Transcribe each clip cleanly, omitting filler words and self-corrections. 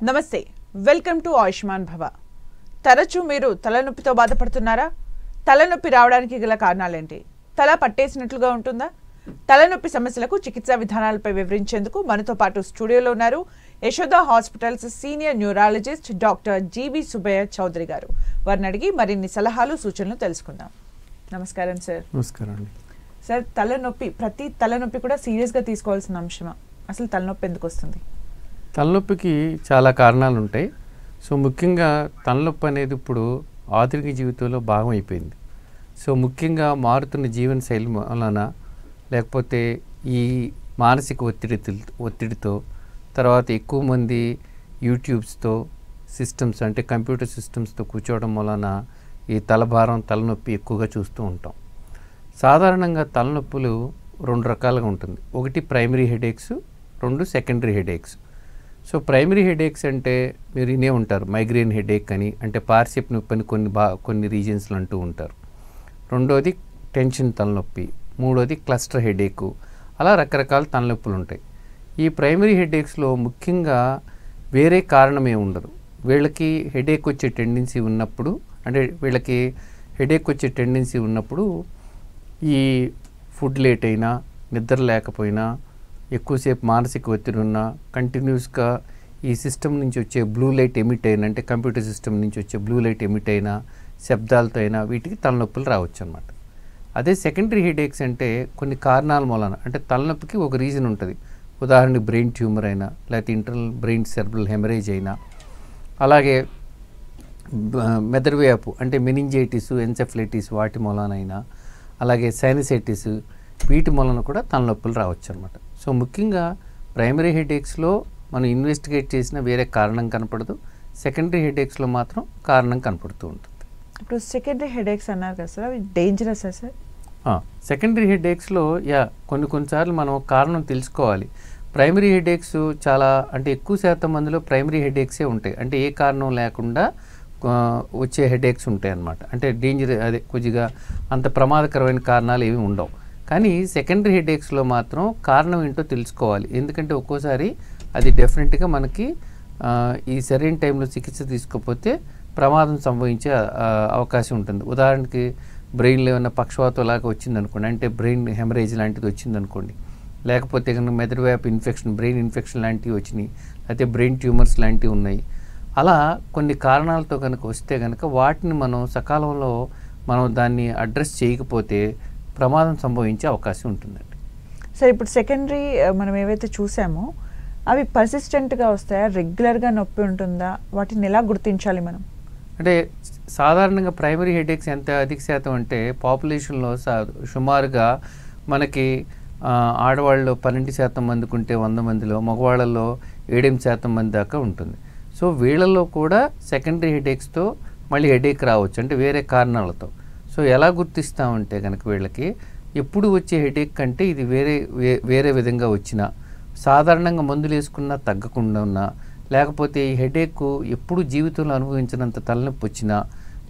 నమస్తే, welcome to Ayushman భవ. తరచూ మీరు తలనొప్పితో బాధపడుతున్నారా? తలనొప్పి రావడానికి గల కారణాలేంటి? తల పట్టేసినట్లుగా ఉంటుందా? తలనొప్పి సమస్యలకు చికిత్సా విధానాలపై వివరించేందుకు మనతో పాటు స్టూడియోలో ఉన్నారు Yashoda hospitals senior neurologist doctor G V Subbaiah Chowdary గారు. వారిని అడిగి మరిన్ని సలహాలు సూచనలు తెలుసుకుందాం. నమస్కారం సార్. నమస్కారం అండి. సార్, తలనొప్పి ప్రతి తలనొప్పి కూడా సీరియస్గా తీసుకోవాల్సిన అంశమా? అసలు తలనొప్పి ఎందుకు వస్తుంది? తలనొప్పికి చాలా కారణాలు ఉంటాయి. సో ముఖ్యంగా తలనొప్పి అనేది ఇప్పుడు ఆధునిక జీవితంలో భాగం అయిపోయింది. సో ముఖ్యంగా మారుతున్న జీవన శైలి వలన, లేకపోతే ఈ మానసిక ఒత్తిడితో, తర్వాత ఎక్కువ మంది యూట్యూబ్స్తో సిస్టమ్స్ అంటే కంప్యూటర్ సిస్టమ్స్తో కూర్చోవడం వలన ఈ తలభారం, తలనొప్పి ఎక్కువగా చూస్తూ ఉంటాం. సాధారణంగా తలనొప్పులు రెండు రకాలుగా ఉంటుంది. ఒకటి ప్రైమరీ హెడేక్స్, రెండు secondary headaches. So primary headaches అంటే మీరు వినే ఉంటారు, మైగ్రేన్ హెడేక్ అని, అంటే పార్శ్వపు నొప్పి అని కొన్ని రీజన్స్లో అంటూ ఉంటారు. రెండోది టెన్షన్ తలనొప్పి, మూడోది క్లస్టర్ హెడేకు, అలా రకరకాల తలనొప్పులు ఉంటాయి. ఈ ప్రైమరీ హెడేక్స్లో ముఖ్యంగా వేరే కారణమే ఉండదు. వీళ్ళకి హెడేక్ వచ్చే టెండెన్సీ ఉన్నప్పుడు ఈ ఫుడ్ లేట్ అయినా, నిద్ర లేకపోయినా, ఎక్కువసేపు మానసిక ఒత్తిడి ఉన్నా, కంటిన్యూస్గా ఈ సిస్టమ్ నుంచి వచ్చే బ్లూ లైట్ ఎమిట్ అయినా, అంటే కంప్యూటర్ సిస్టమ్ నుంచి వచ్చే బ్లూ లైట్ ఎమిట్ అయినా, శబ్దాలతో అయినా వీటికి తలనొప్పులు రావచ్చు అన్నమాట. అదే సెకండరీ హెడేక్స్ అంటే కొన్ని కారణాల మూలన, అంటే తలనొప్పికి ఒక రీజన్ ఉంటుంది. ఉదాహరణకి బ్రెయిన్ ట్యూమర్ అయినా, లేకపోతే ఇంటర్నల్ బ్రెయిన్ సెరెబ్రల్ హెమరేజ్ అయినా, అలాగే మెదడువ్యాపు అంటే మెనింజైటిస్, ఎన్సెఫలైటిస్ వాటి మూలనైనా, అలాగే సైనసైటిస్ వీటి మూలన కూడా తలనొప్పులు రావచ్చు అన్నమాట. సో ముఖ్యంగా ప్రైమరీ హెడేక్స్లో మనం ఇన్వెస్టిగేట్ చేసిన వేరే కారణం కనపడదు. సెకండరీ హెడేక్స్లో మాత్రం కారణం కనపడుతూ ఉంటుంది. ఇప్పుడు సెకండరీ హెడేక్స్ అన్నారు కదా సార్, అవి డేంజరస్ సార్? సెకండరీ హెడేక్స్లో కొన్నిసార్లు మనం కారణం తెలుసుకోవాలి. ప్రైమరీ హెడేక్స్ చాలా, అంటే ఎక్కువ శాతం మందిలో ప్రైమరీ హెడేక్సే ఉంటాయి. అంటే ఏ కారణం లేకుండా వచ్చే హెడేక్స్ ఉంటాయి అన్నమాట. అంటే కొద్దిగా అంత ప్రమాదకరమైన కారణాలు ఏమి ఉండవు. కానీ సెకండరీ హెడేక్స్లో మాత్రం కారణం ఏంటో తెలుసుకోవాలి. ఎందుకంటే ఒక్కోసారి అది డెఫినెట్గా మనకి ఈ సరైన టైంలో చికిత్స తీసుకోకపోతే ప్రమాదం సంభవించే అవకాశం ఉంటుంది. ఉదాహరణకి బ్రెయిన్లో ఏమైనా పక్షవాతం లాగా వచ్చిందనుకోండి, అంటే బ్రెయిన్ హెమరేజ్ లాంటిది వచ్చిందనుకోండి, లేకపోతే కనుక మెదడువ్యాపు ఇన్ఫెక్షన్, బ్రెయిన్ ఇన్ఫెక్షన్ లాంటివి వచ్చినాయి, అయితే బ్రెయిన్ ట్యూమర్స్ లాంటివి ఉన్నాయి. అలా కొన్ని కారణాలతో కనుక వస్తే కనుక వాటిని మనం సకాలంలో దాన్ని అడ్రస్ చేయకపోతే ప్రమాదం సంభవించే అవకాశం ఉంటుందండి. సార్, ఇప్పుడు సెకండరీ మనం ఏవైతే చూసామో అవి పర్సిస్టెంట్గా వస్తాయా? రెగ్యులర్గా నొప్పి ఉంటుందా? వాటిని ఎలా గుర్తించాలి మనం? అంటే సాధారణంగా ప్రైమరీ హెడేక్స్ ఎంత అధిక శాతం అంటే పాపులేషన్లో సుమారుగా మనకి ఆడవాళ్ళలో 12% మందికి ఉంటే 100 మందిలో, మగవాళ్ళలో 7% మంది దాకా ఉంటుంది. సో వీళ్ళల్లో కూడా సెకండరీ హెడేక్స్తో మళ్ళీ హెడేక్ రావచ్చు, అంటే వేరే కారణాలతో. సో ఎలా గుర్తిస్తామంటే కనుక వీళ్ళకి ఎప్పుడు వచ్చే హెడేక్ కంటే ఇది వేరే విధంగా వచ్చినా, సాధారణంగా మందులు వేసుకున్నా తగ్గకుండా ఉన్నా, లేకపోతే ఈ హెడేక్ ఎప్పుడు జీవితంలో అనుభవించినంత తలనొప్పి వచ్చినా,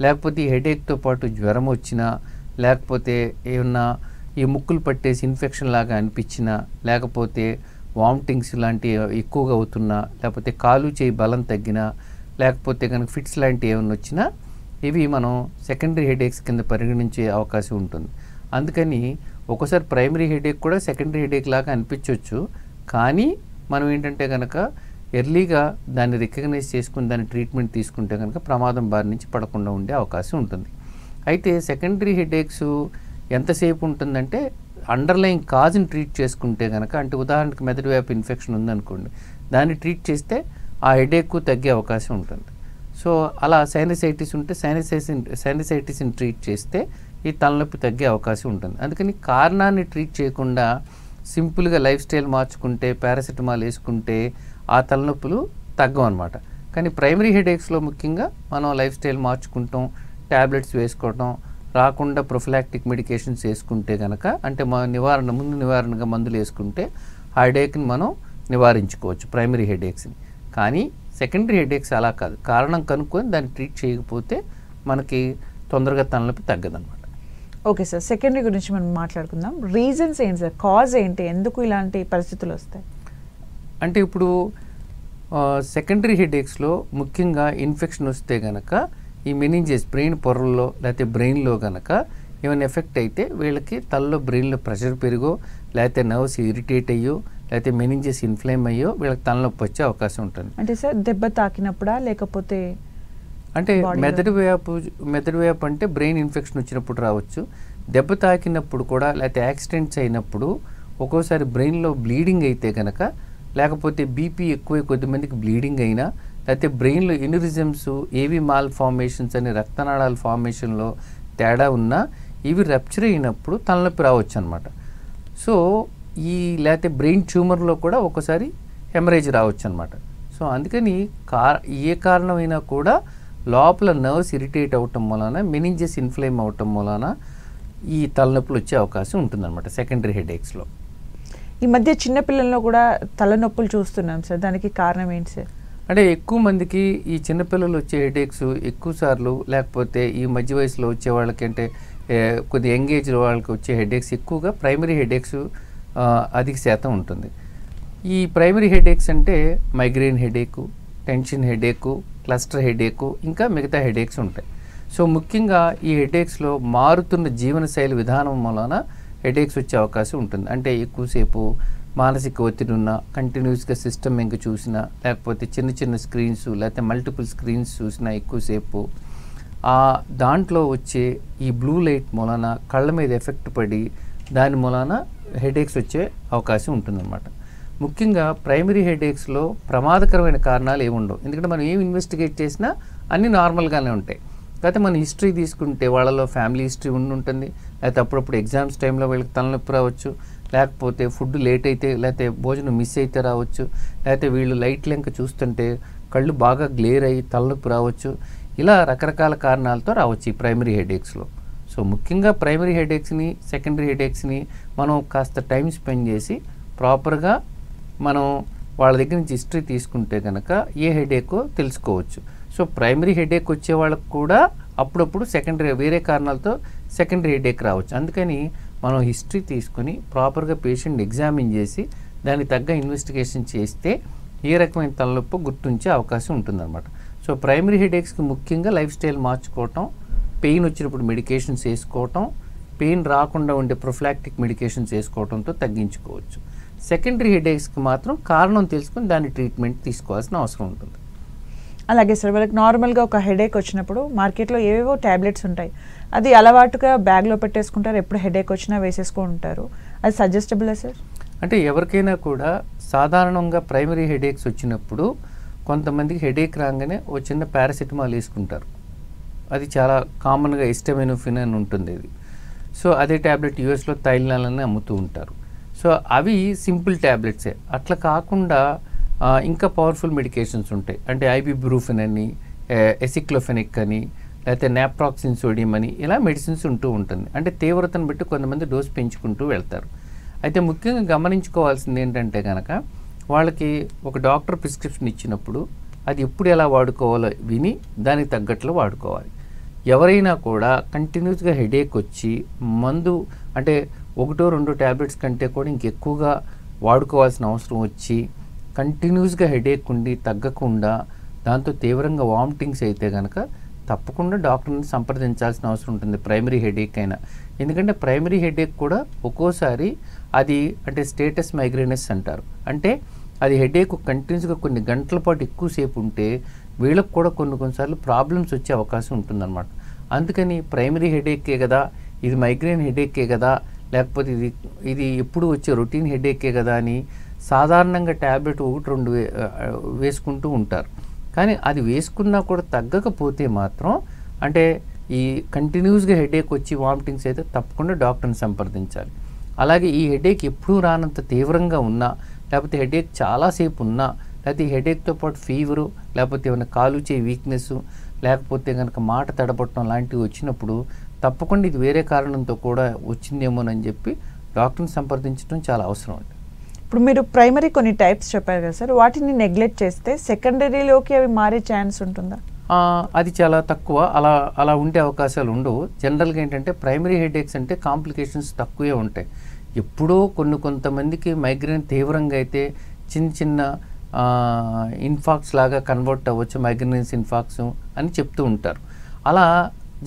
లేకపోతే ఈ హెడేక్తో పాటు జ్వరం వచ్చినా, లేకపోతే ఏమన్నా ఈ ముక్కులు పట్టేసి ఇన్ఫెక్షన్ లాగా అనిపించినా, లేకపోతే వామిటింగ్స్ లాంటివి ఎక్కువగా అవుతున్నా, లేకపోతే కాలు చేయి బలం తగ్గినా, లేకపోతే కనుక ఫిట్స్ లాంటివి ఏమైనా వచ్చినా ఇవి మనం సెకండరీ హెడేక్స్ కింద పరిగణించే అవకాశం ఉంటుంది. అందుకని ఒక్కోసారి ప్రైమరీ హెడేక్ కూడా సెకండరీ హెడేక్ లాగా అనిపించవచ్చు. కానీ మనం ఏంటంటే కనుక ఎర్లీగా దాన్ని రికగ్నైజ్ చేసుకుని దాన్ని ట్రీట్మెంట్ తీసుకుంటే కనుక ప్రమాదం బారి నుంచి పడకుండా ఉండే అవకాశం ఉంటుంది. అయితే సెకండరీ హెడేక్స్ ఎంతసేపు ఉంటుందంటే అండర్లైన్ కాజ్ని ట్రీట్ చేసుకుంటే కనుక, అంటే ఉదాహరణకు మెదడువ్యాపు ఇన్ఫెక్షన్ ఉందనుకోండి, దాన్ని ట్రీట్ చేస్తే ఆ హెడేక్ తగ్గే అవకాశం ఉంటుంది. సో అలా సైనసైటిస్ ఉంటే సైనసైటిస్ని ట్రీట్ చేస్తే ఈ తలనొప్పి తగ్గే అవకాశం ఉంటుంది. అందుకని కారణాన్ని ట్రీట్ చేయకుండా సింపుల్గా లైఫ్ స్టైల్ మార్చుకుంటే, పారాసిటమాల్ వేసుకుంటే ఆ తలనొప్పులు తగ్గవు అనమాట. కానీ ప్రైమరీ హెడేక్స్లో ముఖ్యంగా మనం లైఫ్ స్టైల్ మార్చుకుంటాం, ట్యాబ్లెట్స్ వేసుకోవటం, రాకుండా ప్రొఫిలాక్టిక్ మెడికేషన్స్ వేసుకుంటే కనుక, అంటే ముందు నివారణగా మందులు వేసుకుంటే ఆ హెడేక్ని మనం నివారించుకోవచ్చు, ప్రైమరీ హెడేక్స్ని. కానీ సెకండరీ హెడేక్స్ అలా కాదు. కారణం కనుక్కొని దాన్ని ట్రీట్ చేయకపోతే మనకి తొందరగా తలనొప్పి తగ్గదన్నమాట. ఓకే సార్, సెకండరీ గురించి మనం మాట్లాడుకుందాం. రీజన్స్ ఏంటి సార్? కాజ్ ఏంటి? ఎందుకు ఇలాంటి పరిస్థితులు వస్తాయి? అంటే ఇప్పుడు సెకండరీ హెడేక్స్లో ముఖ్యంగా ఇన్ఫెక్షన్ వస్తే కనుక ఈ మెనింజెస్ బ్రెయిన్ పొరల్లో లేకపోతే బ్రెయిన్లో కనుక ఏమైనా ఎఫెక్ట్ అయితే వీళ్ళకి తలలో బ్రెయిన్లో ప్రెషర్ పెరిగో లేకపోతే నర్వ్స్ ఇరిటేట్ అయ్యో లేకపోతే మెనింజెస్ ఇన్ఫ్లేమ్ అయ్యో వీళ్ళకి తలనొప్పి వచ్చే అవకాశం ఉంటుంది. అంటే సార్ దెబ్బ తాకినప్పుడా లేకపోతే అంటే మెదడు వ్యాపు అంటే బ్రెయిన్ ఇన్ఫెక్షన్ వచ్చినప్పుడు రావచ్చు. దెబ్బ తాకినప్పుడు కూడా లేకపోతే యాక్సిడెంట్స్ అయినప్పుడు ఒక్కోసారి బ్రెయిన్లో బ్లీడింగ్ అయితే కనుక, లేకపోతే బీపీ ఎక్కువ కొద్దిమందికి బ్లీడింగ్ అయినా, లేకపోతే బ్రెయిన్లో ఎన్యూరిజమ్స్ ఏవి మాల్ ఫార్మేషన్స్ అనే రక్తనాళాల ఫార్మేషన్లో తేడా ఉన్నా ఇవి రప్చర్ అయినప్పుడు తలనొప్పి రావచ్చు అనమాట. సో ఈ లేకపోతే బ్రెయిన్ ట్యూమర్లో కూడా ఒక్కోసారి హెమరేజ్ రావచ్చు అనమాట. సో అందుకని ఏ కారణమైనా కూడా లోపల నర్వ్స్ ఇరిటేట్ అవటం వలన మెనింజెస్ ఇన్ఫ్లేమ్ అవటం వలన ఈ తలనొప్పులు వచ్చే అవకాశం ఉంటుందన్నమాట సెకండరీ హెడేక్స్లో. ఈ మధ్య చిన్నపిల్లల్లో కూడా తలనొప్పులు చూస్తున్నాం సార్, దానికి కారణం ఏంటి సార్? అంటే ఎక్కువ మందికి ఈ చిన్నపిల్లలు వచ్చే హెడేక్స్ ఎక్కువ సార్లు, లేకపోతే ఈ మధ్య వయసులో వచ్చే వాళ్ళకి అంటే కొద్ది యంగ్ ఏజ్ వాళ్ళకి వచ్చే హెడేక్స్ ఎక్కువగా ప్రైమరీ హెడేక్స్ అధిక శాతం ఉంటుంది. ఈ ప్రైమరీ హెడేక్స్ అంటే migraine headache, tension headache, cluster headache, ఇంకా మిగతా హెడేక్స్ ఉంటాయి. సో ముఖ్యంగా ఈ హెడేక్స్లో మారుతున్న జీవనశైలి విధానం వలన హెడేక్స్ వచ్చే అవకాశం ఉంటుంది. అంటే ఎక్కువసేపు మానసిక ఒత్తిడి ఉన్న, కంటిన్యూస్గా సిస్టమ్ ఇంక చూసినా, లేకపోతే చిన్న చిన్న స్క్రీన్స్ లేకపోతే మల్టిపుల్ స్క్రీన్స్ చూసినా ఎక్కువసేపు దాంట్లో వచ్చే ఈ బ్లూ లైట్ మూలన కళ్ళ మీద ఎఫెక్ట్ పడి దాని మూలన హెడేక్స్ వచ్చే అవకాశం ఉంటుందన్నమాట. ముఖ్యంగా ప్రైమరీ హెడేక్స్లో ప్రమాదకరమైన కారణాలు ఏమి ఉండవు, ఎందుకంటే మనం ఏం ఇన్వెస్టిగేట్ చేసినా అన్నీ నార్మల్గానే ఉంటాయి. కాకపోతే మన హిస్టరీ తీసుకుంటే వాళ్ళలో ఫ్యామిలీ హిస్టరీ ఉంటుంది, లేకపోతే అప్పుడప్పుడు ఎగ్జామ్స్ టైంలో వీళ్ళకి తలనొప్పి రావచ్చు, లేకపోతే ఫుడ్ లేట్ అయితే లేకపోతే భోజనం మిస్ అయితే రావచ్చు, లేకపోతే వీళ్ళు లైట్ లెంక చూస్తుంటే కళ్ళు బాగా గ్లేర్ అయ్యి తలనొప్పి రావచ్చు. ఇలా రకరకాల కారణాలతో రావచ్చు ఈ ప్రైమరీ హెడేక్స్లో. సో ముఖ్యంగా ప్రైమరీ హెడేక్స్ని, సెకండరీ హెడేక్స్ని మనం కాస్త టైం స్పెండ్ చేసి ప్రాపర్గా మనం వాళ్ళ దగ్గర నుంచి హిస్టరీ తీసుకుంటే కనుక ఏ హెడేకో తెలుసుకోవచ్చు. సో ప్రైమరీ హెడేక్ వచ్చే వాళ్ళకు కూడా అప్పుడప్పుడు సెకండరీ వేరే కారణాలతో సెకండరీ హెడేక్ రావచ్చు. అందుకని మనం హిస్టరీ తీసుకొని ప్రాపర్గా పేషెంట్ని ఎగ్జామిన్ చేసి దానికి తగ్గ ఇన్వెస్టిగేషన్ చేస్తే ఏ రకమైన తలనొప్పి గుర్తుంచే అవకాశం ఉంటుందన్నమాట. సో ప్రైమరీ హెడేక్స్కి ముఖ్యంగా లైఫ్ స్టైల్ మార్చుకోవటం, పెయిన్ వచ్చినప్పుడు మెడికేషన్స్ వేసుకోవటం, పెయిన్ రాకుండా ఉండే ప్రొఫిలాక్టిక్ మెడికేషన్స్ వేసుకోవడంతో తగ్గించుకోవచ్చు. సెకండరీ హెడేక్స్కి మాత్రం కారణం తెలుసుకుని దాని ట్రీట్మెంట్ తీసుకోవాల్సిన అవసరం ఉంటుంది. అలాగే సార్, వాళ్ళకి నార్మల్గా ఒక హెడేక్ వచ్చినప్పుడు మార్కెట్లో ఏవేవో ట్యాబ్లెట్స్ ఉంటాయి, అది అలవాటుగా బ్యాగ్లో పెట్టేసుకుంటారు, ఎప్పుడు హెడేక్ వచ్చినా వేసేసుకుంటారు, అది సజెస్టబులా సార్? అంటే ఎవరికైనా కూడా సాధారణంగా ప్రైమరీ హెడేక్స్ వచ్చినప్పుడు కొంతమందికి హెడేక్ రాగానే ఓ చిన్న పారాసిటమాల్ వేసుకుంటారు. అది చాలా కామన్గా ఎస్టమినోఫెన్ అని ఉంటుంది ఇది. సో అదే ట్యాబ్లెట్ యూఎస్లో తైలనాలని అమ్ముతూ ఉంటారు. సో అవి సింపుల్ ట్యాబ్లెట్సే. అట్లా కాకుండా ఇంకా పవర్ఫుల్ మెడికేషన్స్ ఉంటాయి. అంటే ఐబిబ్రూఫెన్ అని, ఎసిక్లోఫెనిక్ అని, లేకపోతే నాప్రాక్సిన్ సోడియం అని, ఇలా మెడిసిన్స్ ఉంటూ ఉంటుంది. అంటే తీవ్రతను బట్టి కొంతమంది డోస్ పెంచుకుంటూ వెళ్తారు. అయితే ముఖ్యంగా గమనించుకోవాల్సింది ఏంటంటే కనుక వాళ్ళకి ఒక డాక్టర్ ప్రిస్క్రిప్షన్ ఇచ్చినప్పుడు అది ఎప్పుడు ఎలా వాడుకోవాలో విని దానికి తగ్గట్లు వాడుకోవాలి. ఎవరైనా కూడా కంటిన్యూస్గా హెడేక్ వచ్చి మందు అంటే 1-2 ట్యాబ్లెట్స్ కంటే కూడా ఇంకెక్కువగా వాడుకోవాల్సిన అవసరం వచ్చి కంటిన్యూస్గా హెడేక్ ఉండి తగ్గకుండా దాంతో తీవ్రంగా వామిటింగ్స్ అయితే కనుక తప్పకుండా డాక్టర్ని సంప్రదించాల్సిన అవసరం ఉంటుంది, ప్రైమరీ హెడేక్ అయినా. ఎందుకంటే ప్రైమరీ హెడేక్ కూడా ఒక్కోసారి అది అంటే స్టేటస్ మైగ్రేనస్ అంటారు. అంటే అది హెడేక్ కంటిన్యూస్గా కొన్ని గంటల పాటు ఎక్కువసేపు ఉంటే వీళ్ళకు కూడా కొన్నిసార్లు ప్రాబ్లమ్స్ వచ్చే అవకాశం ఉంటుందన్నమాట. అందుకని ప్రైమరీ హెడేకే కదా, ఇది మైగ్రేన్ హెడేకే కదా, లేకపోతే ఇది ఎప్పుడు వచ్చే రొటీన్ హెడేకే కదా అని సాధారణంగా ట్యాబ్లెట్ 1-2 వేసుకుంటూ ఉంటారు. కానీ అది వేసుకున్నా కూడా తగ్గకపోతే మాత్రం అంటే ఈ కంటిన్యూస్గా హెడేక్ వచ్చి వామిటింగ్స్ అయితే తప్పకుండా డాక్టర్ని సంప్రదించాలి. అలాగే ఈ హెడేక్ ఎప్పుడూ రానంత తీవ్రంగా ఉన్నా, లేకపోతే హెడేక్ చాలాసేపు ఉన్నా, లేకపోతే ఈ హెడేక్తో పాటు ఫీవరు, లేకపోతే ఏమైనా కాలు చేయి వీక్నెస్, లేకపోతే కనుక మాట తడపట్టడం లాంటివి వచ్చినప్పుడు తప్పకుండా ఇది వేరే కారణంతో కూడా వచ్చిందేమోనని చెప్పి డాక్టర్ని సంప్రదించడం చాలా అవసరం అండి. ఇప్పుడు మీరు ప్రైమరీ కొన్ని టైప్స్ చెప్పారు కదా సార్, వాటిని నెగ్లెక్ట్ చేస్తే సెకండరీలోకి అవి మారే ఛాన్స్ ఉంటుందా? అది చాలా తక్కువ, అలా ఉండే అవకాశాలు ఉండవు. జనరల్గా ఏంటంటే ప్రైమరీ హెడేక్స్ అంటే కాంప్లికేషన్స్ తక్కువే ఉంటాయి. ఎప్పుడో కొంతమందికి మైగ్రేన్ తీవ్రంగా అయితే చిన్న ఇన్ఫాక్ట్స్ లాగా కన్వర్ట్ అవ్వచ్చు, మైగ్రేన్స్ ఇన్ఫాక్ట్స్ అని చెప్తూ ఉంటారు. అలా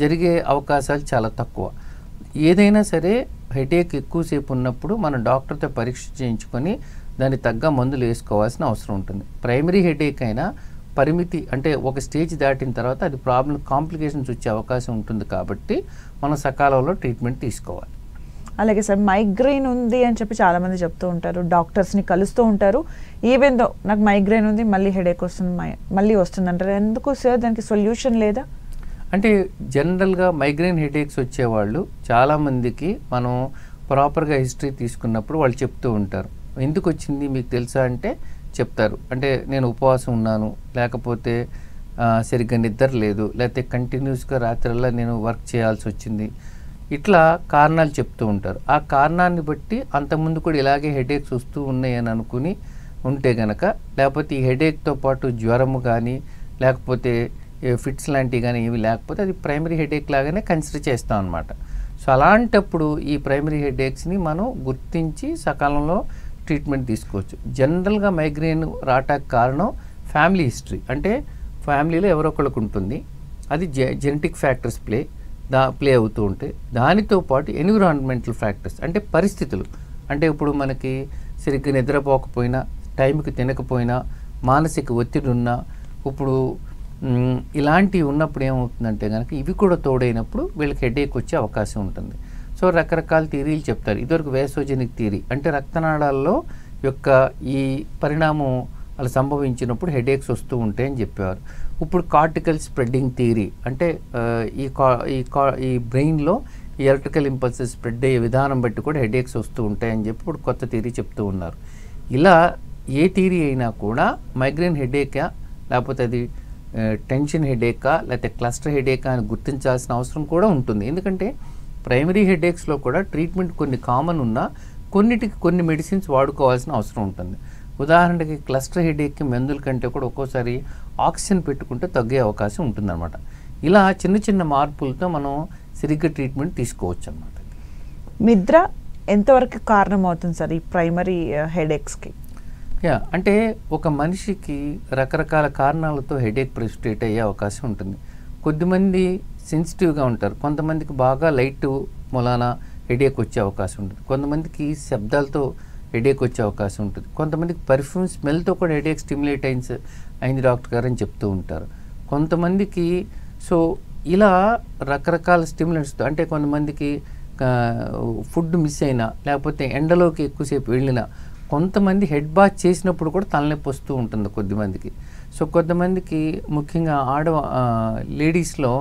జరిగే అవకాశాలు చాలా తక్కువ. ఏదైనా సరే హెడేక్ ఎక్కువసేపు ఉన్నప్పుడు మనం డాక్టర్తో పరీక్ష చేయించుకొని దానికి తగ్గ మందులు వేసుకోవాల్సిన అవసరం ఉంటుంది. ప్రైమరీ హెడేక్ అయినా పరిమితి అంటే ఒక స్టేజ్ దాటిన తర్వాత అది కాంప్లికేషన్స్ వచ్చే అవకాశం ఉంటుంది కాబట్టి మనం సకాలంలో ట్రీట్మెంట్ తీసుకోవాలి. అలాగే సార్, మైగ్రెయిన్ ఉంది అని చెప్పి చాలామంది చెప్తూ ఉంటారు, డాక్టర్స్ని కలుస్తూ ఉంటారు. ఈవెన్ దో నాకు మైగ్రెయిన్ ఉంది మళ్ళీ హెడేక్ వస్తుంది మళ్ళీ వస్తుంది అంటారు. ఎందుకు సార్, దానికి సొల్యూషన్ లేదా? అంటే జనరల్గా మైగ్రేన్ హెడేక్స్ వచ్చేవాళ్ళు చాలామందికి మనం ప్రాపర్గా హిస్టరీ తీసుకున్నప్పుడు వాళ్ళు చెప్తూ ఉంటారు, ఎందుకు వచ్చింది మీకు తెలుసా అంటే చెప్తారు. అంటే నేను ఉపవాసం ఉన్నాను, లేకపోతే సరిగ్గా నిద్ర లేదు, లేకపోతే కంటిన్యూస్గా రాత్రల్లా నేను వర్క్ చేయాల్సి వచ్చింది, ఇట్లా కారణాలు చెప్తూ ఉంటారు. ఆ కారణాన్ని బట్టి అంతకుముందు కూడా ఇలాగే హెడేక్స్ వస్తూ ఉన్నాయని అనుకుని ఉంటే గనక, లేకపోతే ఈ హెడేక్తో పాటు జ్వరము కానీ లేకపోతే ఫిట్స్ లాంటివి కానీ ఇవి లేకపోతే అది ప్రైమరీ హెడేక్ లాగానే కన్సిడర్ చేస్తాం అన్నమాట. సో అలాంటప్పుడు ఈ ప్రైమరీ హెడేక్స్ని మనం గుర్తించి సకాలంలో ట్రీట్మెంట్ తీసుకోవచ్చు. జనరల్గా మైగ్రేన్ రావటానికి కారణం ఫ్యామిలీ హిస్టరీ, అంటే ఫ్యామిలీలో ఎవరొకరికి ఉంటుంది, అది జెనెటిక్ ఫ్యాక్టర్స్ ప్లే అవుతూ ఉంటాయి. దానితో పాటు ఎన్విరాన్మెంటల్ ఫ్యాక్టర్స్ అంటే పరిస్థితులు, అంటే ఇప్పుడు మనకి సరిగ్గా నిద్రపోకపోయినా, టైంకి తినకపోయినా, మానసిక ఒత్తిడి ఉన్నా, ఇప్పుడు ఇలాంటివి ఉన్నప్పుడు ఏమవుతుందంటే కనుక ఇవి కూడా తోడైనప్పుడు వీళ్ళకి హెడేక్ వచ్చే అవకాశం ఉంటుంది. సో రకరకాల థియరీలు చెప్తారు. ఇదివరకు వేసోజెనిక్ థియరీ అంటే రక్తనాళాల్లో యొక్క ఈ పరిణామం అలా సంభవించినప్పుడు హెడేక్స్ వస్తూ ఉంటాయని చెప్పేవారు. ఇప్పుడు కార్టికల్ స్ప్రెడ్డింగ్ థియరీ అంటే ఈ బ్రెయిన్లో ఈ ఎలక్ట్రికల్ ఇంపల్సెస్ స్ప్రెడ్ అయ్యే విధానం బట్టి కూడా హెడేక్స్ వస్తూ ఉంటాయని చెప్పి ఇప్పుడు కొత్త థియరీ చెప్తూ ఉన్నారు. ఇలా ఏ థియరీ అయినా కూడా మైగ్రేన్ హెడేకా లేకపోతే అది టెన్షన్ హెడేకా లేకపోతే క్లస్టర్ హెడేకా అని గుర్తించాల్సిన అవసరం కూడా ఉంటుంది. ఎందుకంటే ప్రైమరీ హెడేక్స్లో కూడా ట్రీట్మెంట్ కొన్ని కామన్ ఉన్నా కొన్నిటికి కొన్ని మెడిసిన్స్ వాడుకోవాల్సిన అవసరం ఉంటుంది. ఉదాహరణకి క్లస్టర్ హెడేక్కి మందుల కంటే కూడా ఒక్కోసారి ఆక్సిజన్ పెట్టుకుంటే తగ్గే అవకాశం ఉంటుందన్నమాట. ఇలా చిన్న చిన్న మార్పులతో మనం సరిగ్గా ట్రీట్మెంట్ తీసుకోవచ్చు అన్నమాట. నిద్ర ఎంతవరకు కారణం అవుతుంది సార్ ఈ ప్రైమరీ హెడేక్స్కి? అంటే ఒక మనిషికి రకరకాల కారణాలతో హెడేక్ ప్రెసిపిటేట్ అయ్యే అవకాశం ఉంటుంది. కొద్దిమంది సెన్సిటివ్గా ఉంటారు, కొంతమందికి బాగా లైట్ మూలాన హెడేక్ వచ్చే అవకాశం ఉంటుంది, కొంతమందికి శబ్దాలతో హెడేక్ వచ్చే అవకాశం ఉంటుంది, కొంతమందికి పర్ఫ్యూమ్ స్మెల్తో కూడా హెడేక్ స్టిమ్యులేట్ అయింది డాక్టర్ గారు అని చెప్తూ ఉంటారు, కొంతమందికి. సో ఇలా రకరకాల స్టిమ్యులెంట్స్తో, అంటే కొంతమందికి ఫుడ్ మిస్ అయినా లేకపోతే ఎండలోకి ఎక్కువసేపు వెళ్ళినా, కొంతమంది హెడ్ బాత్ చేసినప్పుడు కూడా తలనొప్పి వస్తూ ఉంటుంది కొద్దిమందికి. సో కొంతమందికి ముఖ్యంగా లేడీస్లో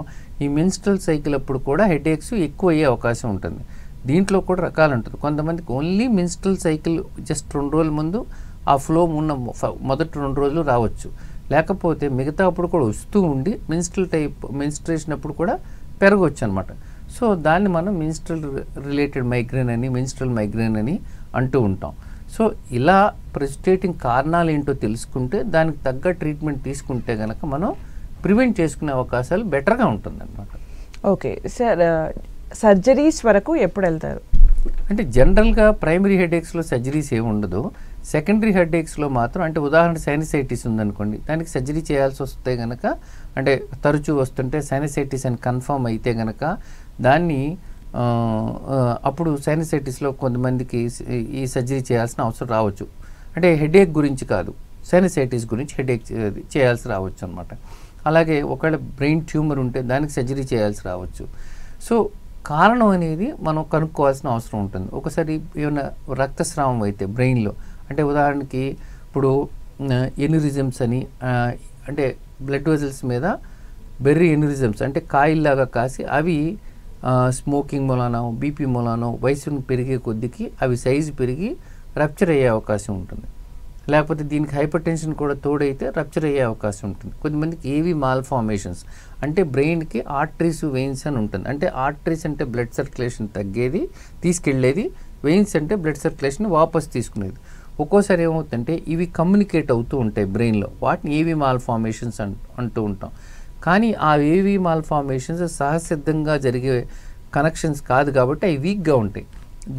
ఈ మెన్స్ట్రల్ సైకిల్ అప్పుడు కూడా హెడేక్స్ ఎక్కువ అయ్యే అవకాశం ఉంటుంది. దీంట్లో కూడా రకాలు ఉంటుంది. కొంతమందికి ఓన్లీ మెన్స్ట్రల్ సైకిల్ జస్ట్ 2 రోజుల ముందు ఆ ఫ్లో ఉన్న మొదటి 2 రోజులు రావచ్చు, లేకపోతే మిగతా అప్పుడు కూడా వస్తూ ఉండి మెన్స్ట్రేషన్ అప్పుడు కూడా పెరగవచ్చు అనమాట. సో దాన్ని మనం మెన్స్ట్రల్ రిలేటెడ్ మైగ్రేన్ అని, మెన్స్ట్రల్ మైగ్రేన్ అని అంటూ ఉంటాం. సో ఇలా ప్రెసిపిటేటింగ్ కారణాలు ఏంటో తెలుసుకుంటే దానికి తగ్గ ట్రీట్మెంట్ తీసుకుంటే కనుక మనం ప్రివెంట్ చేసుకునే అవకాశాలు బెటర్గా ఉంటుంది అన్నమాట. ఓకే సార్, సర్జరీస్ వరకు ఎప్పుడు వెళ్తారు? అంటే జనరల్గా ప్రైమరీ హెడేక్స్లో సర్జరీస్ ఏమి ఉండదు. సెకండరీ హెడేక్స్లో మాత్రం, అంటే ఉదాహరణ సైనసైటిస్ ఉందనుకోండి, దానికి సర్జరీ చేయాల్సి వస్తే కనుక, అంటే తరచూ వస్తుంటే సైనసైటిస్ అని కన్ఫర్మ్ అయితే కనుక దాన్ని అప్పుడు సైనసైటిస్లో కొంతమందికి ఈ సర్జరీ చేయాల్సిన అవసరం రావచ్చు. అంటే హెడేక్ గురించి కాదు, సైనసైటిస్ గురించి హెడేక్ చేయాల్సి రావచ్చు అనమాట. అలాగే ఒకవేళ బ్రెయిన్ ట్యూమర్ ఉంటే దానికి సర్జరీ చేయాల్సి రావచ్చు. సో కారణం అనేది మనం కనుక్కోవాల్సిన అవసరం ఉంటుంది. ఒకసారి ఏమైనా రక్తస్రావం అయితే బ్రెయిన్లో, అంటే ఉదాహరణకి ఇప్పుడు ఎన్యూరిజమ్స్ అని, అంటే బ్లడ్ వెజల్స్ మీద బెర్రీ ఎన్యూరిజమ్స్ అంటే కాయిల్లాగా కాసి అవి స్మోకింగ్ మూలానో బీపీ మూలానో వయసును పెరిగే కొద్దికి అవి సైజు పెరిగి రప్చర్ అయ్యే అవకాశం ఉంటుంది. లేకపోతే దీనికి హైపర్ టెన్షన్ కూడా తోడైతే రప్చర్ అయ్యే అవకాశం ఉంటుంది. కొద్దిమందికి ఏవి మాల్ఫార్మేషన్స్ అంటే బ్రెయిన్కి ఆర్టరీస్ వెయిన్స్ అని ఉంటుంది. అంటే ఆర్టరీస్ అంటే బ్లడ్ సర్క్యులేషన్ తగ్గేది తీసుకెళ్లేది, వెయిన్స్ అంటే బ్లడ్ సర్క్యులేషన్ వాపస్ తీసుకునేది. ఒక్కోసారి ఏమవుతుందంటే ఇవి కమ్యూనికేట్ అవుతూ ఉంటాయి బ్రెయిన్లో, వాటిని ఏవి మాల్ఫార్మేషన్స్ అంటూ ఉంటాం. కానీ ఆ ఏవి మాల్ఫార్మేషన్స్ సహసిద్ధంగా జరిగే కనెక్షన్స్ కాదు కాబట్టి అవి వీక్గా ఉంటాయి.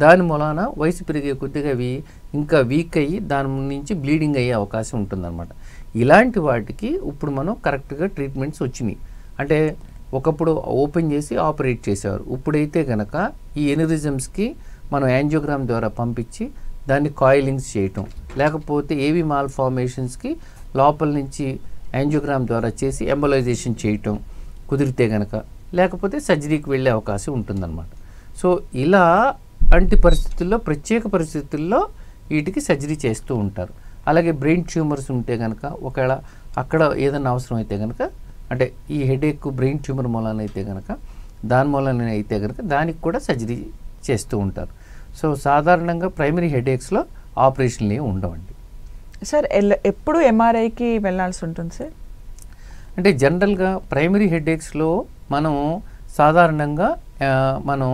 దాని మూలాన వయసు పెరిగే కొద్దిగా అవి ఇంకా వీక్ అయ్యి దాని నుంచి బ్లీడింగ్ అయ్యే అవకాశం ఉంటుందన్నమాట. ఇలాంటి వాటికి ఇప్పుడు మనం కరెక్ట్గా ట్రీట్మెంట్స్ వచ్చినాయి. అంటే ఒకప్పుడు ఓపెన్ చేసి ఆపరేట్ చేసేవారు. ఇప్పుడైతే కనుక ఈ ఎనిరిజమ్స్కి మనం యాంజియోగ్రామ్ ద్వారా పంపించి దాన్ని కాయిలింగ్స్ చేయటం, లేకపోతే ఏవి మాల్ ఫార్మేషన్స్కి లోపల నుంచి యాంజియోగ్రామ్ ద్వారా చేసి ఎంబలైజేషన్ చేయటం కుదిరితే కనుక, లేకపోతే సర్జరీకి వెళ్ళే అవకాశం ఉంటుందన్నమాట. సో ఇలా పరిస్థితుల్లో, ప్రత్యేక పరిస్థితుల్లో వీటికి సర్జరీ చేస్తూ ఉంటారు. అలాగే బ్రెయిన్ ట్యూమర్స్ ఉంటే కనుక ఒకవేళ అక్కడ ఏదైనా అవసరం అయితే కనుక, అంటే ఈ హెడేక్ బ్రెయిన్ ట్యూమర్ మూలాన అయితే కనుక, దాని మూలాన అయితే కనుక దానికి కూడా సర్జరీ చేస్తూ ఉంటారు. సో సాధారణంగా ప్రైమరీ హెడేక్స్లో ఆపరేషన్లు ఏమి ఉండవండి. సార్ ఎప్పుడు ఎంఆర్ఐకి వెళ్ళాల్సి ఉంటుంది సార్? అంటే జనరల్గా ప్రైమరీ హెడేక్స్లో మనం సాధారణంగా మనం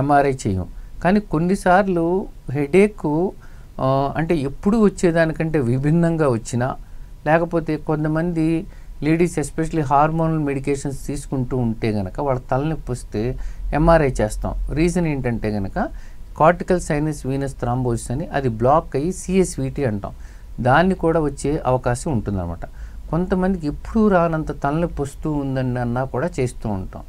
ఎంఆర్ఐ చేయం. కానీ కొన్నిసార్లు హెడేక్ అంటే ఎప్పుడు వచ్చేదానికంటే విభిన్నంగా వచ్చినా, లేకపోతే కొంతమంది లేడీస్ ఎస్పెషల్లీ హార్మోనల్ మెడికేషన్స్ తీసుకుంటూ ఉంటే కనుక వాళ్ళ తలనొప్పి వస్తే ఎంఆర్ఐ చేస్తాం. రీజన్ ఏంటంటే కనుక కార్టికల్ సైనస్ వీనస్ థ్రాంబోసిస్ అని అది బ్లాక్ అయ్యి సిఎస్విటి అంటాం, దాన్ని కూడా వచ్చే అవకాశం ఉంటుందన్నమాట. కొంతమందికి ఎప్పుడు రానంత తలనొప్పి వస్తూ ఉందని అన్నా కూడా చేస్తూ ఉంటాం.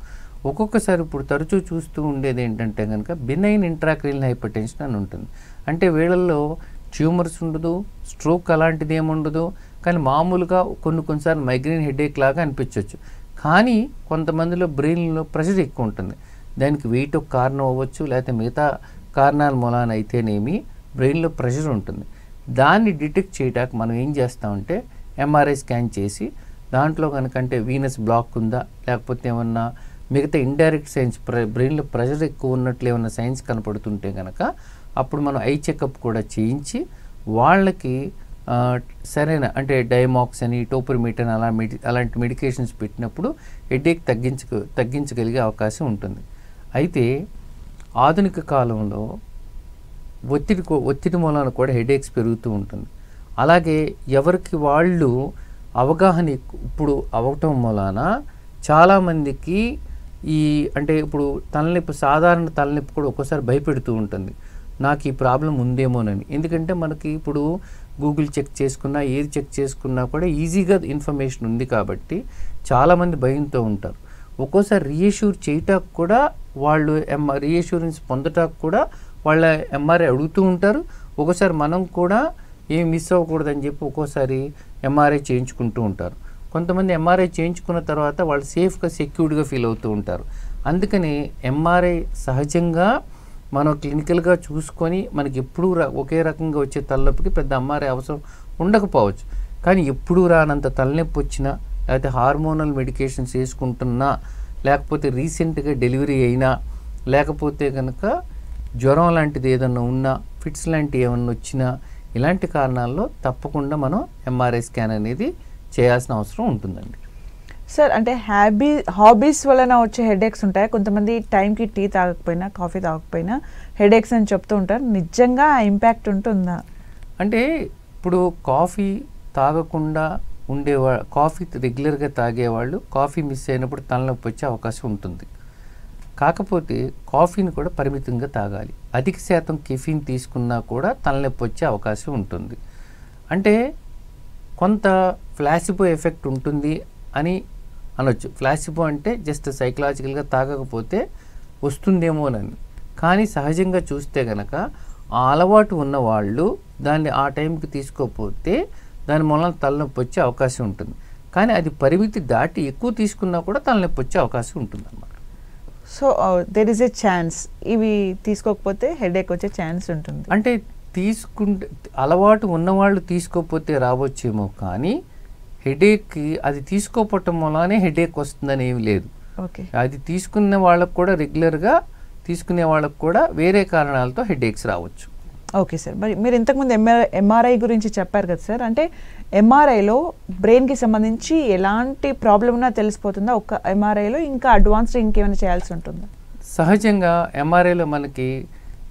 ఒక్కొక్కసారి ఇప్పుడు తరచూ చూస్తూ ఉండేది ఏంటంటే కనుక బినైన్ ఇంట్రాక్రీనల్ హైపర్టెన్షన్ అని ఉంటుంది. అంటే వీళ్ళల్లో ట్యూమర్స్ ఉండదు, స్ట్రోక్ అలాంటిది ఏముండదు, కానీ మామూలుగా కొన్నిసార్లు మైగ్రేన్ హెడేక్ లాగా అనిపించవచ్చు. కానీ కొంతమందిలో బ్రెయిన్లో ప్రెషర్ ఎక్కువ ఉంటుంది. దానికి వెయిట్ ఒక కారణం అవ్వచ్చు, లేకపోతే మిగతా కారణాల మూలాన అయితేనేమి బ్రెయిన్లో ప్రెషర్ ఉంటుంది. దాన్ని డిటెక్ట్ చేయడానికి మనం ఏం చేస్తామంటే ఎంఆర్ఐ స్కాన్ చేసి దాంట్లో కనుకంటే వీనస్ బ్లాక్ ఉందా, లేకపోతే ఏమన్నా మిగతా ఇండైరెక్ట్ సైన్స్ బ్రెయిన్లో ప్రెషర్ ఎక్కువ ఉన్నట్లు ఏమన్నా సైన్స్ కనపడుతుంటే కనుక అప్పుడు మనం ఐ చెకప్ కూడా చేయించి వాళ్ళకి సరైన అంటే డైమాక్స్ అని, టోపర్మీటర్ అలాంటి మెడికేషన్స్ పెట్టినప్పుడు హెడేక్ తగ్గించగలిగే అవకాశం ఉంటుంది. అయితే ఆధునిక కాలంలో ఒత్తిడి మూలాన కూడా హెడేక్స్ పెరుగుతూ ఉంటుంది. అలాగే ఎవరికి వాళ్ళు అవగాహన ఇప్పుడు అవ్వటం మూలాన చాలామందికి అంటే ఇప్పుడు సాధారణ తలనొప్పి కూడా ఒక్కోసారి భయపెడుతూ ఉంటుంది, నాకు ఈ ప్రాబ్లం ఉందేమోనని. ఎందుకంటే మనకి ఇప్పుడు గూగుల్ చెక్ చేసుకున్నా, ఏది చెక్ చేసుకున్నా కూడా ఈజీగా ఇన్ఫర్మేషన్ ఉంది కాబట్టి చాలామంది భయంతో ఉంటారు. ఒక్కోసారి రీఎష్యూర్ చేయటానికి కూడా వాళ్ళు రీఎష్యూరెన్స్ పొందటానికి కూడా వాళ్ళ ఎంఆర్ఐ అడుగుతూ ఉంటారు. ఒక్కోసారి మనం కూడా ఏం మిస్ అవ్వకూడదని చెప్పి ఒక్కోసారి ఎంఆర్ఐ చేయించుకుంటూ ఉంటారు. కొంతమంది ఎంఆర్ఐ చేయించుకున్న తర్వాత వాళ్ళు సేఫ్గా, సెక్యూర్డ్గా ఫీల్ అవుతూ ఉంటారు. అందుకని ఎంఆర్ఐ సహజంగా మనం క్లినికల్గా చూసుకొని మనకి ఎప్పుడూ ఒకే రకంగా వచ్చే తలనొప్పికి పెద్ద ఎంఆర్ఐ అవసరం ఉండకపోవచ్చు. కానీ ఎప్పుడూ రానంత తలనొప్పి వచ్చినా, లేకపోతే హార్మోనల్ మెడికేషన్స్ వేసుకుంటున్నా, లేకపోతే రీసెంట్గా డెలివరీ అయినా, లేకపోతే కనుక జ్వరం లాంటిది ఏదన్నా ఉన్నా, ఫిట్స్ లాంటివి ఏమన్నా వచ్చినా, ఇలాంటి కారణాల్లో తప్పకుండా మనం ఎంఆర్ఐ స్కాన్ అనేది చేయాల్సిన అవసరం ఉంటుందండి. సార్ అంటే హాబీస్ వలన వచ్చే హెడేక్స్ ఉంటాయి. కొంతమంది టైంకి టీ తాగకపోయినా, కాఫీ తాగకపోయినా హెడేక్స్ అని చెప్తూ ఉంటారు. నిజంగా ఆ ఇంపాక్ట్ ఉంటుందా? అంటే ఇప్పుడు కాఫీ తాగకుండా కాఫీ రెగ్యులర్గా తాగేవాళ్ళు కాఫీ మిస్ అయినప్పుడు తలనొప్పి వచ్చే అవకాశం ఉంటుంది. కాకపోతే కాఫీని కూడా పరిమితంగా తాగాలి. అధిక శాతం కెఫీన్ తీసుకున్నా కూడా తలనొప్పి వచ్చే అవకాశం ఉంటుంది. అంటే కొంత ప్లాసిబో ఎఫెక్ట్ ఉంటుంది అని అనొచ్చు. ప్లాసిబో అంటే జస్ట్ సైకలాజికల్గా తాగకపోతే వస్తుందేమోనని. కానీ సహజంగా చూస్తే కనుక ఆ అలవాటు ఉన్నవాళ్ళు దాన్ని ఆ టైంకి తీసుకోకపోతే దాని మూలన తలనొప్పి వచ్చే అవకాశం ఉంటుంది. కానీ అది పరిమితి దాటి ఎక్కువ తీసుకున్నా కూడా తలనొప్పి వచ్చే అవకాశం ఉంటుంది అన్నమాట. So there is a chance ఇవి తీసుకోకపోతే హెడేక్ వచ్చే ఛాన్స్ ఉంటుంది. అంటే అలవాటు ఉన్నవాళ్ళు తీసుకోకపోతే రావచ్చేమో, కానీ హెడేక్కి అది తీసుకోకపోవటం వల్లనే హెడేక్ వస్తుందని ఏమి లేదు. ఓకే, అది తీసుకునే వాళ్ళకు కూడా రెగ్యులర్గా తీసుకునే వాళ్ళకు కూడా వేరే కారణాలతో హెడేక్స్ రావచ్చు. ఓకే సార్, మరి మీరు ఇంతకుముందు ఎంఆర్ఐ గురించి చెప్పారు కదా సార్, అంటే ఎంఆర్ఐలో బ్రెయిన్కి సంబంధించి ఎలాంటి ప్రాబ్లం ఉన్నా తెలిసిపోతుందా ఒక్క ఎంఆర్ఐలో? ఇంకా అడ్వాన్స్డ్ ఇంకేమైనా చేయాల్సి ఉంటుందా? సహజంగా ఎంఆర్ఐలో మనకి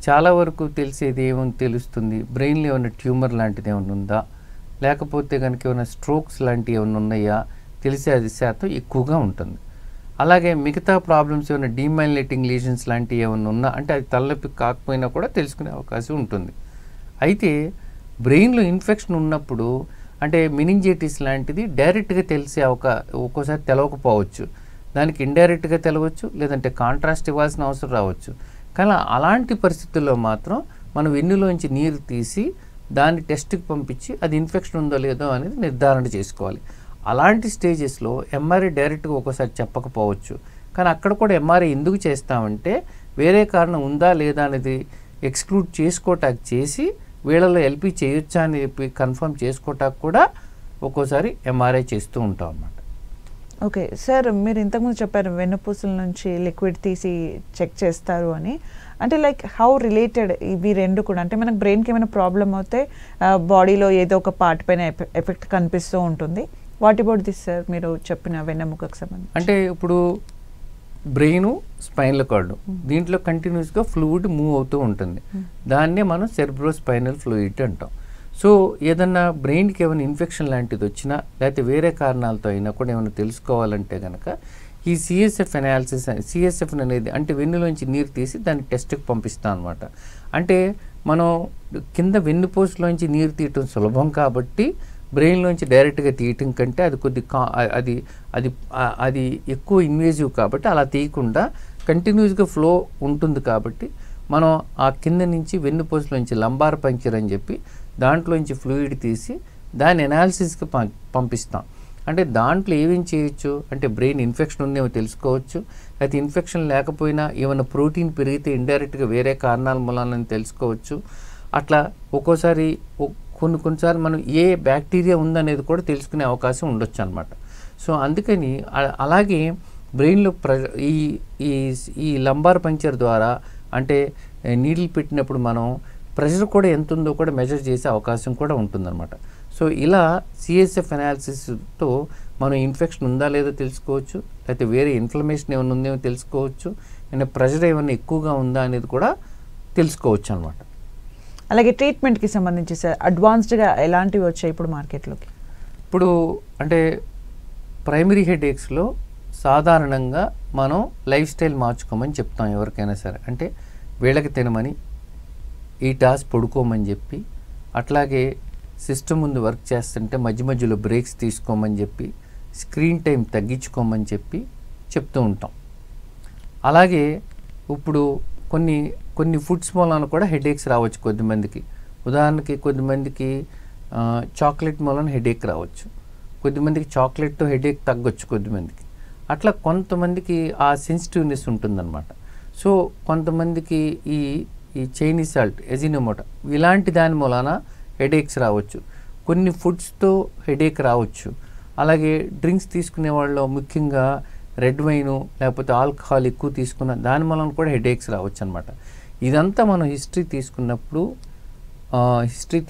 చాలా వరకు తెలిసేది ఏమని తెలుస్తుంది, బ్రెయిన్లో ఏమైనా ట్యూమర్ లాంటిది ఏమైనా ఉందా, లేకపోతే కనుక ఏమైనా స్ట్రోక్స్ లాంటివి ఏమైనా ఉన్నాయా తెలిసే శాతం ఎక్కువగా ఉంటుంది. అలాగే మిగతా ప్రాబ్లమ్స్ ఏమైనా డీమైలినేటింగ్ లీజన్స్ లాంటివి ఏమైనా ఉన్నా అంటే అది తలనొప్పి కాకపోయినా కూడా తెలుసుకునే అవకాశం ఉంటుంది. అయితే బ్రెయిన్లో ఇన్ఫెక్షన్ ఉన్నప్పుడు అంటే మెనింజైటిస్ లాంటిది డైరెక్ట్గా తెలిసే ఒక్కోసారి తెలవకపోవచ్చు, దానికి ఇండైరెక్ట్గా తెలవచ్చు, లేదంటే కాంట్రాస్ట్ ఇవ్వాల్సిన అవసరం రావచ్చు. కానీ అలాంటి పరిస్థితుల్లో మాత్రం మనం వెన్నులోంచి నీరు తీసి దాన్ని టెస్ట్కి పంపించి అది ఇన్ఫెక్షన్ ఉందో లేదో అనేది నిర్ధారణ చేసుకోవాలి. అలాంటి స్టేజెస్లో ఎంఆర్ఐ డైరెక్ట్గా ఒక్కోసారి చెప్పకపోవచ్చు. కానీ అక్కడ కూడా ఎంఆర్ఐ ఎందుకు చేస్తామంటే వేరే కారణం ఉందా లేదా అనేది ఎక్స్క్లూడ్ చేసుకోవటానికి చేసి వీళ్ళలో ఎల్పి చేయొచ్చా అని చెప్పి కన్ఫర్మ్ చేసుకోవటానికి కూడా ఒక్కోసారి ఎంఆర్ఐ చేస్తూ ఉంటాం అన్నమాట. ఓకే సార్, మీరు ఇంతకుముందు చెప్పారు వెన్నుపూసల నుంచి లిక్విడ్ తీసి చెక్ చేస్తారు అని. అంటే లైక్ హౌ రిలేటెడ్ ఇవి రెండు కూడా? అంటే మనకు బ్రెయిన్కి ఏమైనా ప్రాబ్లం అవుతే బాడీలో ఏదో ఒక పార్ట్ పైన ఎఫెక్ట్ కనిపిస్తూ ఉంటుంది. వాట్ అబౌట్ దిస్ సార్, మీరు చెప్పిన వెన్నెముకకు సంబంధించి? అంటే ఇప్పుడు బ్రెయిన్, స్పైనల్ కార్డ్ దీంట్లో కంటిన్యూస్గా ఫ్లూయిడ్ మూవ్ అవుతూ ఉంటుంది. దాన్నే మనం సెర్బ్రో స్పైనల్ ఫ్లూయిడ్ అంటాం. సో ఏదన్నా బ్రెయిన్కి ఏమైనా ఇన్ఫెక్షన్ లాంటిది వచ్చినా లేకపోతే వేరే కారణాలతో అయినా కూడా ఏమైనా తెలుసుకోవాలంటే కనుక ఈ సిఎస్ఎఫ్ అనాలిసిస్, సిఎస్ఎఫ్ అనేది అంటే వెన్నులోంచి నీరు తీసి దాన్ని టెస్ట్కి పంపిస్తాం అనమాట. అంటే మనం కింద వెన్నుపూసలోంచి నీరు తీయటం సులభం కాబట్టి బ్రెయిన్లోంచి డైరెక్ట్గా తీయటం కంటే అది అది ఎక్కువ ఇన్వేజివ్ కాబట్టి అలా తీయకుండా కంటిన్యూస్గా ఫ్లో ఉంటుంది కాబట్టి మనం ఆ కింద నుంచి వెన్నుపూసలోంచి లంబార్ పంక్చర్ అని చెప్పి దాంట్లోంచి ఫ్లూయిడ్ తీసి దాన్ని అనాలిసిస్కి పంపిస్తాం. అంటే దాంట్లో ఏమేమి చేయొచ్చు అంటే బ్రెయిన్ ఇన్ఫెక్షన్ ఉందేమో తెలుసుకోవచ్చు, అయితే ఇన్ఫెక్షన్ లేకపోయినా ఏమైనా ప్రోటీన్ పెరిగితే ఇండైరెక్ట్గా వేరే కారణాల మూలాలని తెలుసుకోవచ్చు. అట్లా ఒక్కోసారి కొన్నిసార్లు మనం ఏ బ్యాక్టీరియా ఉందనేది కూడా తెలుసుకునే అవకాశం ఉండొచ్చు అనమాట. సో అందుకని అలాగే బ్రెయిన్లో ఈ లంబార్ పంక్చర్ ద్వారా అంటే నీడిల్ పెట్టినప్పుడు మనం ప్రెషర్ కూడా ఎంత ఉందో కూడా మెజర్ చేసే అవకాశం కూడా ఉంటుందన్నమాట. సో ఇలా సిఎస్ఎఫ్ అనాలిసిస్తో మనం ఇన్ఫెక్షన్ ఉందా లేదో తెలుసుకోవచ్చు, లేకపోతే వేరే ఇన్ఫ్లమేషన్ ఏమైనా ఉందేమో తెలుసుకోవచ్చు, లేదా ప్రెషర్ ఏమైనా ఎక్కువగా ఉందా అనేది కూడా తెలుసుకోవచ్చు అనమాట. అలాగే ట్రీట్మెంట్కి సంబంధించి సార్ అడ్వాన్స్డ్గా ఎలాంటివి వచ్చాయి ఇప్పుడు మార్కెట్లోకి? ఇప్పుడు అంటే ప్రైమరీ హెడేక్స్లో సాధారణంగా మనం లైఫ్ స్టైల్ మార్చుకోమని చెప్తాం ఎవరికైనా సరే. అంటే వేళకి తినమని, ఈ టాస్క్ పడుకోమని చెప్పి, అట్లాగే సిస్టమ్ ముందు వర్క్ చేస్తుంటే మధ్య మధ్యలో బ్రేక్స్ తీసుకోమని చెప్పి, స్క్రీన్ టైం తగ్గించుకోమని చెప్పి చెప్తూ ఉంటాం. అలాగే ఇప్పుడు కొన్ని ఫుడ్స్ మూలాన కూడా హెడేక్స్ రావచ్చు కొద్దిమందికి. ఉదాహరణకి కొద్దిమందికి చాక్లెట్ మూలాన హెడేక్ రావచ్చు, కొద్దిమందికి చాక్లెట్తో హెడేక్ తగ్గొచ్చు కొద్దిమందికి. అట్లా కొంతమందికి ఆ సెన్సిటివ్నెస్ ఉంటుందన్నమాట. సో కొంతమందికి ఈ చైనీస్ సాల్ట్, ఎజినోమోటో ఇలాంటి దాని మూలాన హెడేక్స్ రావచ్చు, కొన్ని ఫుడ్స్తో హెడేక్ రావచ్చు. అలాగే డ్రింక్స్ తీసుకునే వాళ్ళలో ముఖ్యంగా రెడ్ వైను లేకపోతే ఆల్కహాల్ ఎక్కువ తీసుకున్న దాని మూలన కూడా హెడేక్స్ రావచ్చు అనమాట. ఇదంతా మనం హిస్టరీ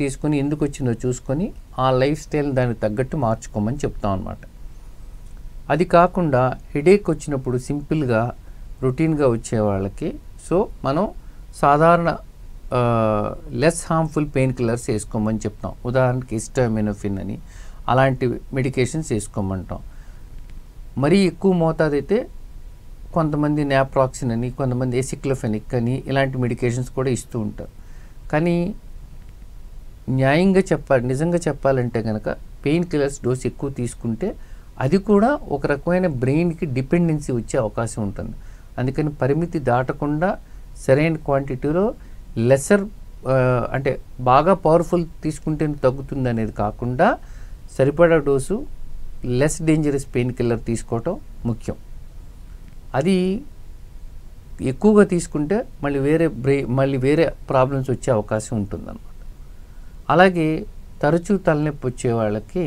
తీసుకుని ఎందుకు వచ్చిందో చూసుకొని ఆ లైఫ్ స్టైల్ దానికి తగ్గట్టు మార్చుకోమని చెప్తాం అనమాట. అది కాకుండా హెడేక్ వచ్చినప్పుడు సింపుల్గా రొటీన్గా వచ్చే వాళ్ళకి సో మనం సాధారణ లెస్ హార్మ్ఫుల్ పెయిన్ కిల్లర్స్ వేసుకోమని చెప్తాం. ఉదాహరణకి హిస్టామినోఫిన్ అని అలాంటి మెడికేషన్స్ వేసుకోమంటాం. మరీ ఎక్కువ మోతాదు అయితే కొంతమంది నాప్రాక్సిన్ అని, కొంతమంది ఎసిక్లోఫెనిక్ అని ఇలాంటి మెడికేషన్స్ కూడా ఇస్తూ ఉంటారు. కానీ నిజంగా చెప్పాలంటే కనుక పెయిన్ కిల్లర్స్ డోస్ ఎక్కువ తీసుకుంటే అది కూడా ఒక రకమైన బ్రెయిన్కి డిపెండెన్సీ వచ్చే అవకాశం ఉంటుంది. అందుకని పరిమితి దాటకుండా సరైన క్వాంటిటీలో లెసర్ అంటే బాగా పవర్ఫుల్ తీసుకుంటే తగ్గుతుంది అనేది కాకుండా సరిపడా dose less dangerous pain killer తీసుకోవటం ముఖ్యం. అది ఎక్కువగా తీసుకుంటే మళ్ళీ వేరే ప్రాబ్లమ్స్ వచ్చే అవకాశం ఉంటుందన్నమాట. అలాగే తరచూ తలనొప్పి వచ్చే వాళ్ళకి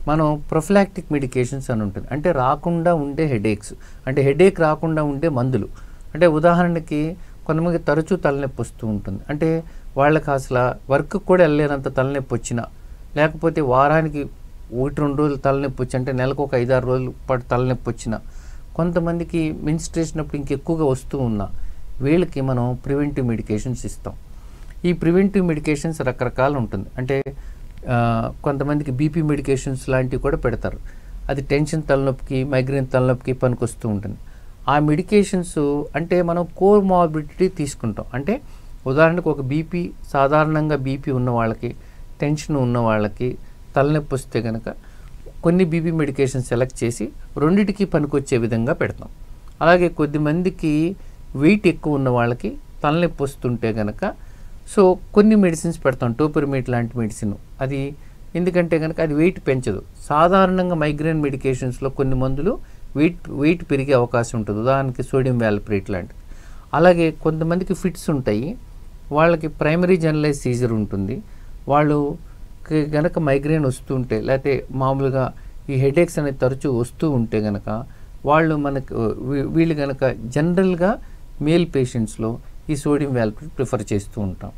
మనం ప్రొఫిలాక్టిక్ మెడికేషన్స్ అని ఉంటుంది. అంటే రాకుండా ఉండే హెడేక్స్, అంటే హెడేక్ రాకుండా ఉండే మందులు. అంటే ఉదాహరణకి కొంతమంది తరచూ తలనొప్పి వస్తూ ఉంటుంది, అంటే వాళ్ళకి అసలు వర్క్ కూడా వెళ్ళలేనంత తలనొప్పి వచ్చినా, లేకపోతే వారానికి 1-2 రోజులు తలనొప్పి వచ్చి అంటే నెలకు ఒక 5-6 రోజుల పాటు తలనొప్పి వచ్చినా, కొంతమందికి మెన్స్ట్రుయేషన్ అప్పుడు ఇంకెక్కువగా వస్తూ ఉన్నా వీళ్ళకి మనం ప్రివెంటివ్ మెడికేషన్స్ ఇస్తాం. ఈ ప్రివెంటివ్ మెడికేషన్స్ రకరకాలు ఉంటుంది. అంటే కొంతమందికి బీపీ మెడికేషన్స్ లాంటివి కూడా పెడతారు. అది టెన్షన్ తలనొప్పికి, మైగ్రేన్ తలనొప్పికి పనికొస్తూ ఉంటుంది. ఆ మెడికేషన్స్ అంటే మనం కోమార్బిడిటీ తీసుకుంటాం. అంటే ఉదాహరణకు ఒక బీపీ, సాధారణంగా బీపీ ఉన్న వాళ్ళకి, టెన్షన్ ఉన్న వాళ్ళకి తలనొప్పి వస్తే కనుక కొన్ని బీపీ మెడికేషన్ సెలెక్ట్ చేసి రెండిటికి పనికొచ్చే విధంగా పెడతాం. అలాగే కొద్దిమందికి వెయిట్ ఎక్కువ ఉన్న వాళ్ళకి తలనొప్పి వస్తుంటే కనుక సో కొన్ని మెడిసిన్స్ పెడతాం, టోపిరమేట్ లాంటి మెడిసిన్. అది ఎందుకంటే కనుక అది వెయిట్ పెంచదు. సాధారణంగా మైగ్రేన్ మెడికేషన్స్లో కొన్ని మందులు వెయిట్ పెరిగే అవకాశం ఉంటుంది. ఉదాహరణకి సోడియం వాల్ప్రేట్ లాంటిది. అలాగే కొంతమందికి ఫిట్స్ ఉంటాయి, వాళ్ళకి ప్రైమరీ జనరలైజ్ సీజర్ ఉంటుంది. వాళ్ళు గనక మైగ్రేన్ వస్తుంటే లేకపోతే మామూలుగా ఈ హెడేక్స్ అనేది తరచూ వస్తూ ఉంటే కనుక వాళ్ళు వీళ్ళు కనుక జనరల్గా మేల్ పేషెంట్స్లో ఈ సోడియం వాల్ప్రేట్ ప్రిఫర్ చేస్తూ ఉంటాం.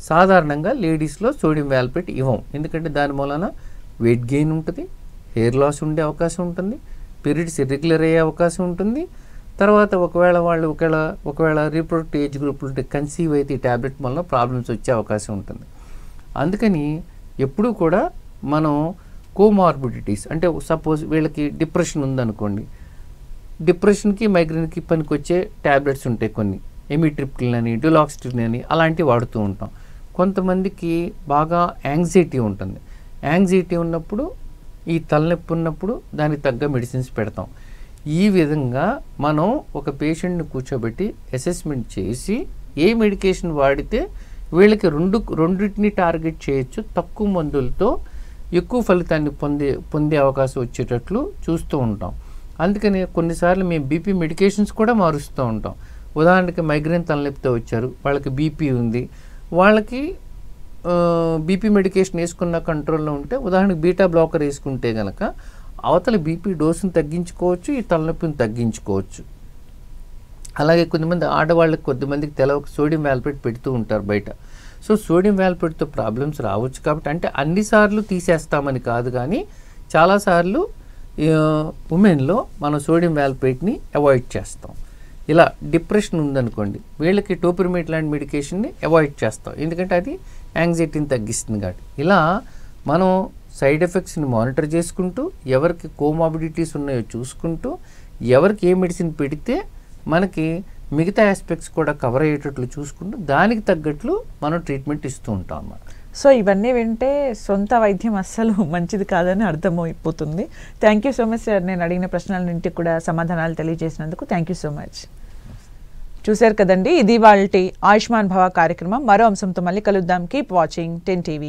సాధారణంగా లేడీస్లో సోడియం వాల్ప్రేట్ ఇవ్వం, ఎందుకంటే దాని మూలన వెయిట్ గెయిన్ ఉంటుంది, హెయిర్ లాస్ ఉండే అవకాశం ఉంటుంది, పీరియడ్స్ ఇర్రెగ్యులర్ అయ్యే అవకాశం ఉంటుంది. తర్వాత ఒకవేళ రీప్రొడక్టివ్ ఏజ్ గ్రూప్లు ఉంటే కన్సీవ్ అయితే ఈ ట్యాబ్లెట్ వల్ల ప్రాబ్లమ్స్ వచ్చే అవకాశం ఉంటుంది. అందుకని ఎప్పుడూ కూడా మనం కోమార్బిడిటీస్ అంటే సపోజ్ వీళ్ళకి డిప్రెషన్ ఉందనుకోండి, డిప్రెషన్కి మైగ్రేన్కి పనికొచ్చే ట్యాబ్లెట్స్ ఉంటాయి కొన్ని, ఎమిట్రిప్టిలిన్ అని, డులాక్సిటిన్ అని అలాంటివి వాడుతూ ఉంటాం. కొంతమందికి బాగా యాంగ్జైటీ ఉంటుంది, యాంగ్జైటీ ఉన్నప్పుడు ఈ తలనొప్పి ఉన్నప్పుడు దానికి తగ్గ మెడిసిన్స్ పెడతాం. ఈ విధంగా మనం ఒక పేషెంట్ని కూర్చోబెట్టి అసెస్మెంట్ చేసి ఏ మెడికేషన్ వాడితే వీళ్ళకి రెండింటిని టార్గెట్ చేయొచ్చు, తక్కువ మందులతో ఎక్కువ ఫలితాన్ని పొందే అవకాశం వచ్చేటట్లు చూస్తూ ఉంటాం. అందుకని కొన్నిసార్లు మేము బీపీ మెడికేషన్స్ కూడా మారుస్తూ ఉంటాం. ఉదాహరణకి మైగ్రేన్ తలనొప్పితో వచ్చారు, వాళ్ళకి బీపీ ఉంది, వాళ్ళకి బీపీ మెడికేషన్ వేసుకున్న కంట్రోల్లో ఉంటే ఉదాహరణకి బీటా బ్లాకర్ వేసుకుంటే కనుక అవతల బీపీ డోసును తగ్గించుకోవచ్చు, ఈ తలనొప్పిని తగ్గించుకోవచ్చు. అలాగే కొద్దిమందికి తెలవక సోడియం వాల్ప్రేట్ పెడుతూ ఉంటారు బయట. సో సోడియం వాల్ప్రేట్తో ప్రాబ్లమ్స్ రావచ్చు. కాబట్టి అంటే అన్నిసార్లు తీసేస్తామని కాదు, కానీ చాలాసార్లు ఉమెన్లో మనం సోడియం వాల్ప్రేట్ని అవాయిడ్ చేస్తాం. ఇలా డిప్రెషన్ ఉందనుకోండి, వీళ్ళకి టోపిరమేట్ లాంటి మెడికేషన్ని అవాయిడ్ చేస్తాం, ఎందుకంటే అది యాంగ్జైటీని తగ్గిస్తుంది కాబట్టి. ఇలా మనం సైడ్ ఎఫెక్ట్స్ని మానిటర్ చేసుకుంటూ, ఎవరికి కోమార్బిడిటీస్ ఉన్నాయో చూసుకుంటూ, ఎవరికి ఏ మెడిసిన్ పెడితే మనకి మిగతా ఆస్పెక్ట్స్ కూడా కవర్ అయ్యేటట్లు చూసుకుంటూ దానికి తగ్గట్లు మనం ట్రీట్మెంట్ ఇస్తూ ఉంటాం అన్నమాట. సో ఇవన్నీ వింటే సొంత వైద్యం అస్సలు మంచిది కాదని అర్థమైపోతుంది. Thank you so much sir, నేను అడిగిన ప్రశ్నలన్నింటికి కూడా సమాధానాలు తెలియజేసినందుకు థ్యాంక్ యూ సో మచ్. చూశారు కదండి, ఇది వాళ్ళ ఆయుష్మాన్ భవ కార్యక్రమం. మరో అంశంతో మళ్ళీ కలుద్దాం. Keep watching 10 TV.